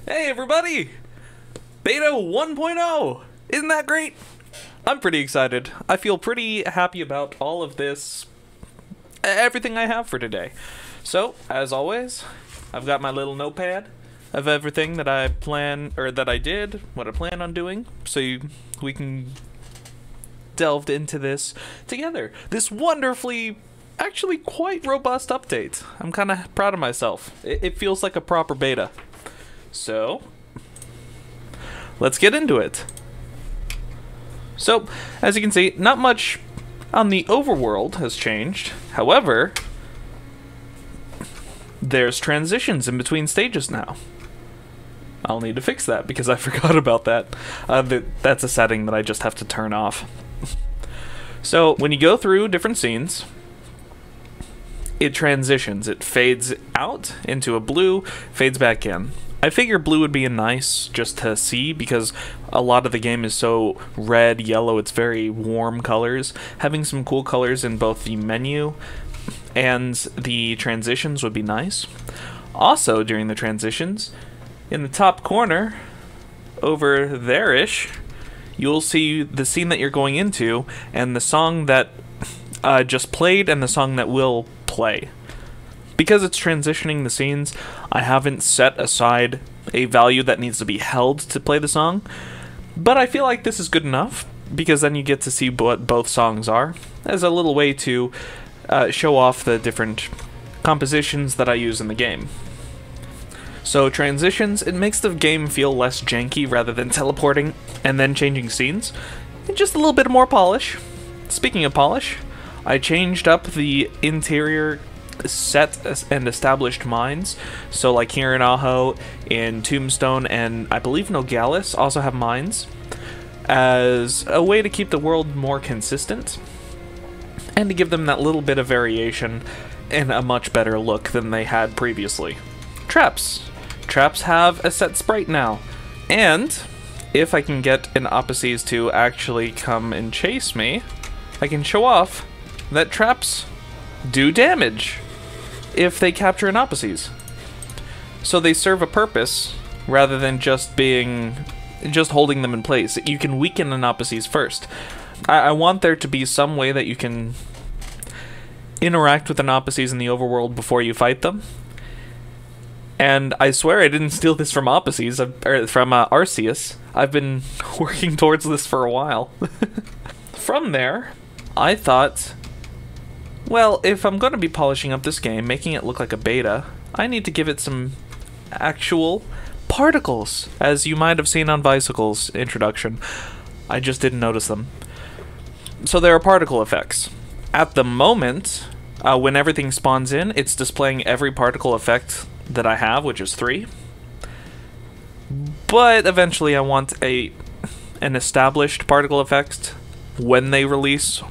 Hey everybody! Beta 1.0! Isn't that great? I'm pretty excited. I feel pretty happy about all of this, everything I have for today. So, as always, I've got my little notepad of everything that I did, what I plan on doing, so we can delve into this together. This wonderfully, actually quite robust update. I'm kind of proud of myself. It feels like a proper beta. So, let's get into it. So, as you can see, not much on the overworld has changed. However, there's transitions in between stages now. I'll need to fix that because I forgot about that. That's a setting that I just have to turn off. So, when you go through different scenes, it transitions. It fades out into a blue, fades back in. I figure blue would be nice just to see because a lot of the game is so red, yellow, it's very warm colors. Having some cool colors in both the menu and the transitions would be nice. Also, during the transitions, in the top corner, over there-ish, you'll see the scene that you're going into and the song that just played and the song that will play. Because it's transitioning the scenes, I haven't set aside a value that needs to be held to play the song, but I feel like this is good enough, because then you get to see what both songs are, as a little way to show off the different compositions that I use in the game. So transitions, it makes the game feel less janky rather than teleporting and then changing scenes, and just a little bit more polish. Speaking of polish, I changed up the interior set and established mines, so like here in Aho, in Tombstone, and I believe Nogales also have mines, as a way to keep the world more consistent and to give them that little bit of variation and a much better look than they had previously. Traps have a set sprite now, and if I can get an Apacies to actually come and chase me, I can show off that traps do damage if they capture an Apacies. So they serve a purpose rather than just holding them in place. You can weaken an Apacies first. I want there to be some way that you can interact with an Apacies in the overworld before you fight them. And I swear I didn't steal this from Apacies, or from Arceus. I've been working towards this for a while. From there, I thought, well, if I'm going to be polishing up this game, making it look like a beta, I need to give it some actual particles, as you might have seen on Bicycle's introduction. I just didn't notice them. So there are particle effects. At the moment, when everything spawns in, it's displaying every particle effect that I have, which is 3. But eventually I want an established particle effect when they release,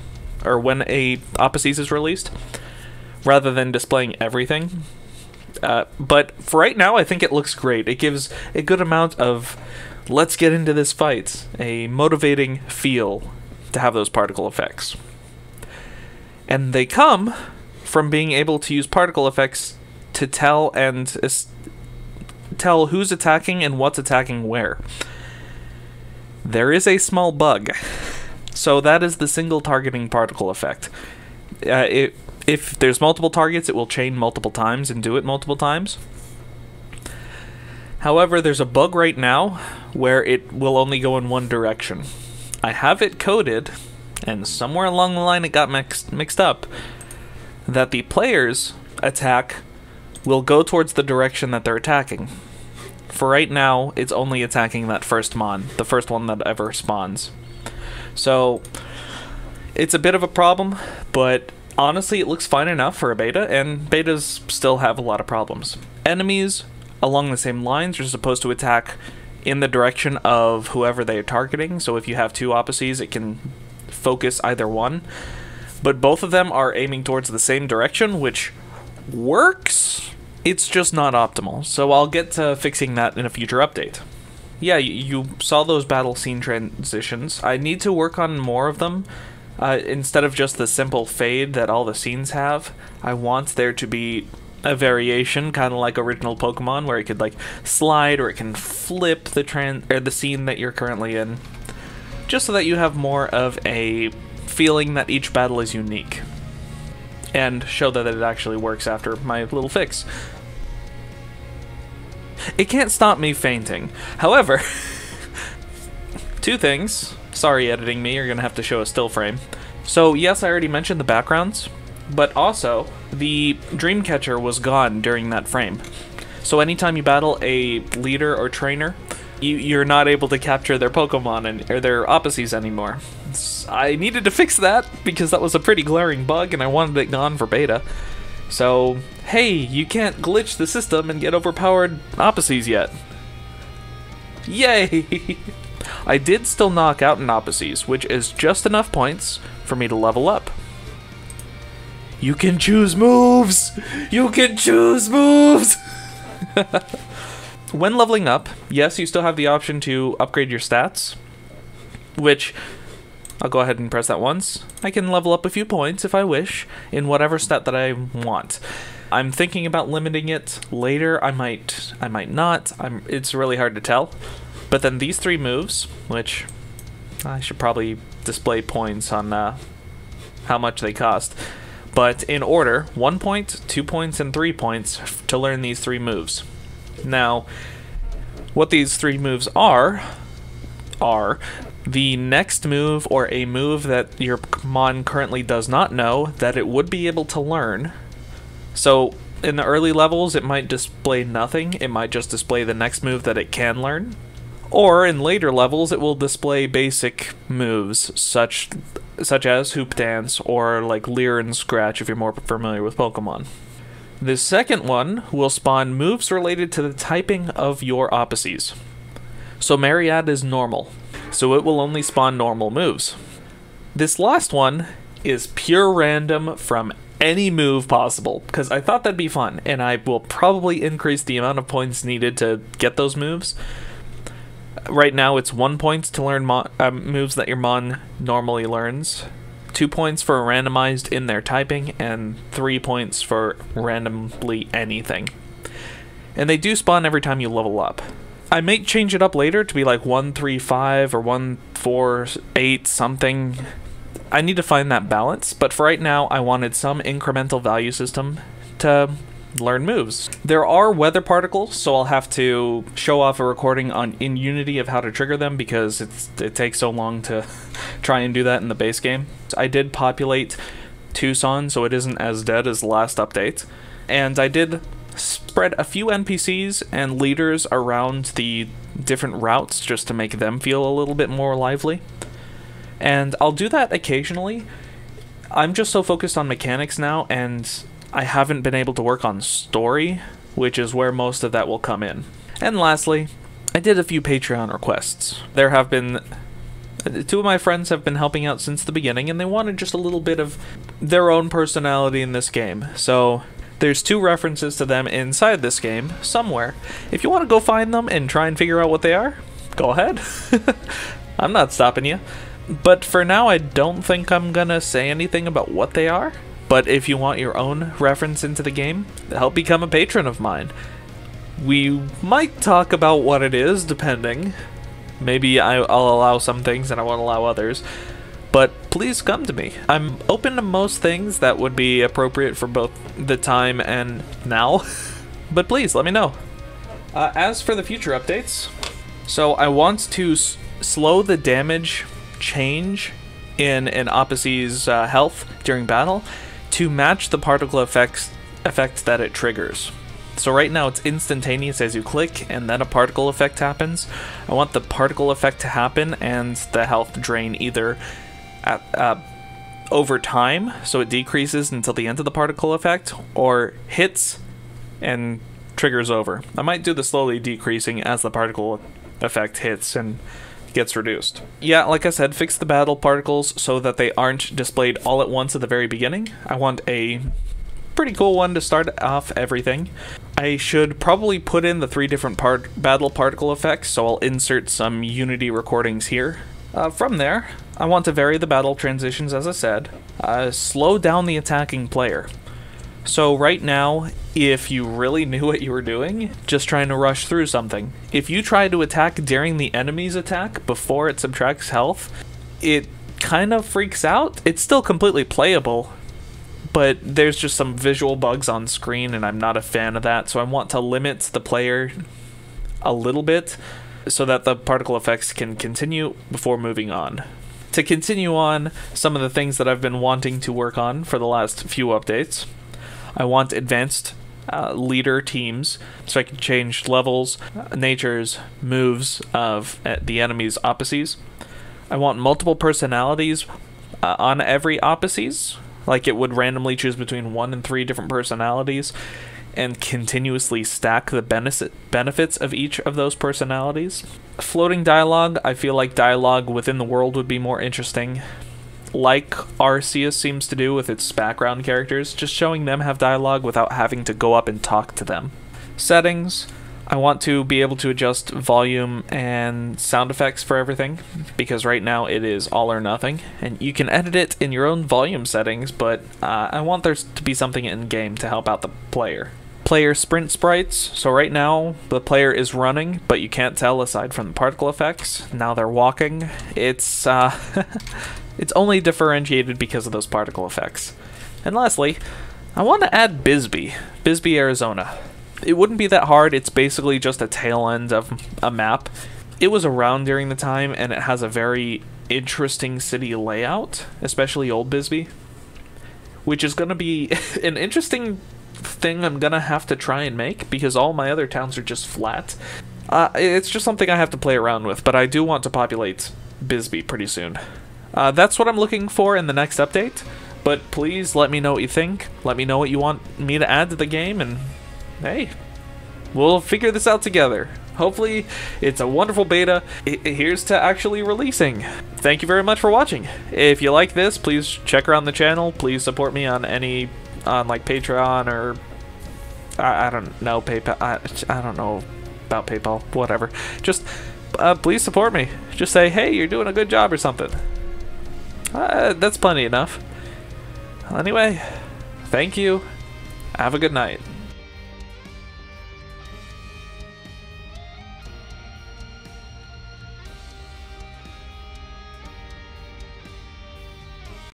or when a Apacies is released, rather than displaying everything. But for right now, I think it looks great. It gives a good amount of let's get into this fight, a motivating feel to have those particle effects. And they come from being able to use particle effects to tell who's attacking and what's attacking where. There is a small bug. So that is the single targeting particle effect. If there's multiple targets, it will chain multiple times and do it multiple times. However, there's a bug right now where it will only go in one direction. I have it coded, and somewhere along the line it got mixed up, that the player's attack will go towards the direction that they're attacking. For right now, it's only attacking that first mon, the first one that ever spawns. So, it's a bit of a problem, but honestly it looks fine enough for a beta, and betas still have a lot of problems. Enemies along the same lines are supposed to attack in the direction of whoever they are targeting, so if you have 2 Apacies, it can focus either one. But both of them are aiming towards the same direction, which works, it's just not optimal, so I'll get to fixing that in a future update. Yeah, you saw those battle scene transitions. I need to work on more of them. Instead of just the simple fade that all the scenes have, I want there to be a variation, kind of like original Pokemon, where it could like slide or it can flip the scene that you're currently in, just so that you have more of a feeling that each battle is unique, and show that it actually works after my little fix. It can't stop me fainting. However, two things. Sorry, editing me, you're gonna have to show a still frame. So yes, I already mentioned the backgrounds, but also the Dreamcatcher was gone during that frame. So anytime you battle a leader or trainer, you're not able to capture their Pokemon or their Apacies anymore. I needed to fix that because that was a pretty glaring bug and I wanted it gone for beta. So, hey, you can't glitch the system and get overpowered Apacies yet. Yay! I did still knock out an Apacies, which is just enough points for me to level up. You can choose moves! You can choose moves! When leveling up, yes, you still have the option to upgrade your stats, which I'll go ahead and press that once. I can level up a few points if I wish in whatever stat that I want. I'm thinking about limiting it later. I might not. It's really hard to tell. But then these three moves, which I should probably display points on how much they cost. But in order, 1 point, 2 points, and 3 points to learn these three moves. Now, what these three moves are the next move or a move that your Mon currently does not know that it would be able to learn. So in the early levels, it might display nothing. It might just display the next move that it can learn. Or in later levels, it will display basic moves such as Hoop Dance or like Leer and Scratch if you're more familiar with Pokemon. The second one will spawn moves related to the typing of your Apacies. So Myriad is normal, so it will only spawn normal moves. This last one is pure random from any move possible, because I thought that'd be fun, and I will probably increase the amount of points needed to get those moves. Right now it's 1 point to learn moves that your Mon normally learns, 2 points for randomized in their typing, and 3 points for randomly anything. And they do spawn every time you level up. I may change it up later to be like 135 or 148 something. I need to find that balance, but for right now I wanted some incremental value system to learn moves. There are weather particles, so I'll have to show off a recording in Unity of how to trigger them because it takes so long to try and do that in the base game. I did populate Tucson so it isn't as dead as the last update, and I did spread a few NPCs and leaders around the different routes just to make them feel a little bit more lively. And I'll do that occasionally. I'm just so focused on mechanics now, and I haven't been able to work on story, which is where most of that will come in. And lastly, I did a few Patreon requests. There have been... 2 of my friends have been helping out since the beginning, and they wanted just a little bit of their own personality in this game. So there's 2 references to them inside this game, somewhere. If you want to go find them and try and figure out what they are, go ahead. I'm not stopping you. But for now, I don't think I'm gonna say anything about what they are. But if you want your own reference into the game, help become a patron of mine. We might talk about what it is, depending. Maybe I'll allow some things and I won't allow others. But please come to me. I'm open to most things that would be appropriate for both the time and now. But please, let me know. As for the future updates, so I want to slow the damage change in an Apacies health during battle to match the particle effects that it triggers. So right now it's instantaneous as you click and then a particle effect happens. I want the particle effect to happen and the health drain either over time, so it decreases until the end of the particle effect, or hits and triggers over. I might do the slowly decreasing as the particle effect hits and gets reduced. Yeah, like I said, fix the battle particles so that they aren't displayed all at once at the very beginning. I want a pretty cool one to start off everything. I should probably put in the 3 different battle particle effects, so I'll insert some Unity recordings here. From there, I want to vary the battle transitions, as I said. Slow down the attacking player. So right now, if you really knew what you were doing, just trying to rush through something. If you try to attack during the enemy's attack before it subtracts health, it kind of freaks out. It's still completely playable, but there's just some visual bugs on screen, and I'm not a fan of that, so I want to limit the player a little bit so that the particle effects can continue before moving on. To continue on some of the things that I've been wanting to work on for the last few updates, I want advanced leader teams so I can change levels, natures, moves of the enemy's Apacies. I want multiple personalities on every Apacies, like it would randomly choose between 1 and 3 different personalities and continuously stack the benefits of each of those personalities. Floating dialogue, I feel like dialogue within the world would be more interesting, like Arceus seems to do with its background characters, just showing them have dialogue without having to go up and talk to them. Settings, I want to be able to adjust volume and sound effects for everything, because right now it is all or nothing, and you can edit it in your own volume settings, but I want there to be something in-game to help out the player. Player sprint sprites, so right now the player is running, but you can't tell aside from the particle effects. Now they're walking. It's it's only differentiated because of those particle effects. And lastly, I want to add Bisbee, Arizona. It wouldn't be that hard. It's basically just a tail end of a map. It was around during the time, and it has a very interesting city layout, especially Old Bisbee, which is going to be an interesting thing I'm going to have to try and make, because all my other towns are just flat. It's just something I have to play around with, but I do want to populate Bisbee pretty soon. That's what I'm looking for in the next update, but please let me know what you think. Let me know what you want me to add to the game, and hey, we'll figure this out together. Hopefully, it's a wonderful beta. Here's to actually releasing. Thank you very much for watching. If you like this, please check around the channel. Please support me on like Patreon or I don't know, PayPal. I don't know about PayPal. Whatever. Just please support me. Just say, hey, you're doing a good job or something. That's plenty enough. Anyway, thank you. Have a good night.